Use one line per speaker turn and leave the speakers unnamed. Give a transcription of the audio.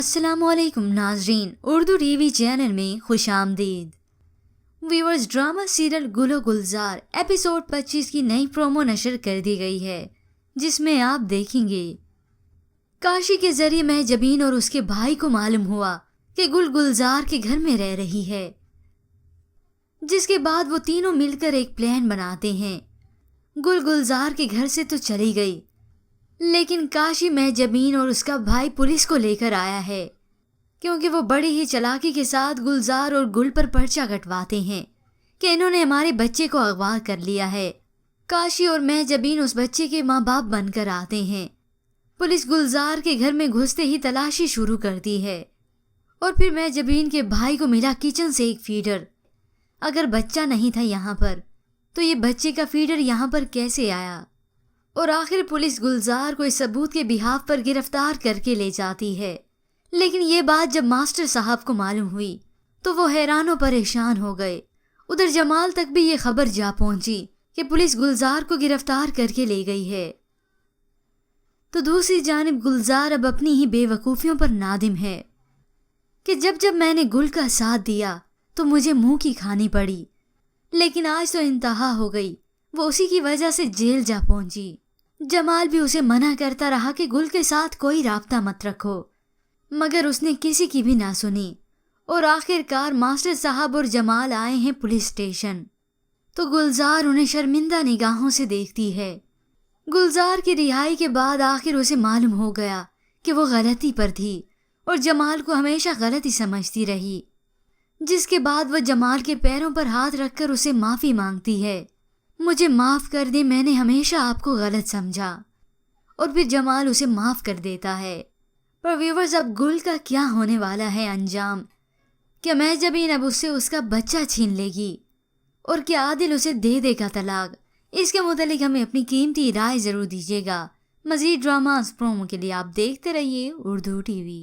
अस्सलामुअलैकुम नाजरीन, Urdu TV channel में खुश आमदीद। व्यूअर्स, ड्रामा सीरियल गुलो गुलजार एपिसोड 25 की नई प्रोमो नशर कर दी गई है, जिसमें आप देखेंगे काशी के जरिए महजबीन और उसके भाई को मालूम हुआ कि गुल गुलजार के घर में रह रही है, जिसके बाद वो तीनों मिलकर एक प्लान बनाते हैं। गुल गुलजार के घर से तो चली गई, लेकिन काशी महजबीन और उसका भाई पुलिस को लेकर आया है, क्योंकि वो बड़ी ही चालाकी के साथ गुलजार और गुल पर पर्चा कटवाते हैं कि इन्होंने हमारे बच्चे को अगवा कर लिया है। काशी और महजबीन उस बच्चे के माँ बाप बनकर आते हैं। पुलिस गुलजार के घर में घुसते ही तलाशी शुरू करती है और फिर महजबीन के भाई को मिला किचन से एक फीडर। अगर बच्चा नहीं था यहाँ पर, तो ये बच्चे का फीडर यहाँ पर कैसे आया? और आखिर पुलिस गुलजार को इस सबूत के बिहाफ पर गिरफ्तार करके ले जाती है। लेकिन ये बात जब मास्टर साहब को मालूम हुई तो वो हैरान और परेशान हो गए। उधर जमाल तक भी ये खबर जा पहुंची कि पुलिस गुलजार को गिरफ्तार करके ले गई है। तो दूसरी जानिब गुलजार अब अपनी ही बेवकूफ़ियों पर नादिम है कि जब जब मैंने गुल का साथ दिया तो मुझे मुंह की खानी पड़ी, लेकिन आज तो इंतहा हो गई। वो उसी की वजह से जेल जा पहुंची। जमाल भी उसे मना करता रहा कि गुल के साथ कोई राब्ता मत रखो, मगर उसने किसी की भी ना सुनी और आखिरकार मास्टर साहब और जमाल आए हैं पुलिस स्टेशन। तो गुलजार उन्हें शर्मिंदा निगाहों से देखती है। गुलजार की रिहाई के बाद आखिर उसे मालूम हो गया कि वो गलती पर थी और जमाल को हमेशा गलत ही समझती रही, जिसके बाद वह जमाल के पैरों पर हाथ रखकर उसे माफ़ी मांगती है। मुझे माफ़ कर दे, मैंने हमेशा आपको गलत समझा। और फिर जमाल उसे माफ़ कर देता है। पर व्यूअर्स, अब गुल का क्या होने वाला है अंजाम? क्या महजबीन अब उससे उसका बच्चा छीन लेगी और क्या आदिल उसे दे देगा तलाक? इसके मुतालिक हमें अपनी कीमती राय ज़रूर दीजिएगा। मज़ीद ड्रामास प्रोमो के लिए आप देखते रहिए उर्दू टीवी।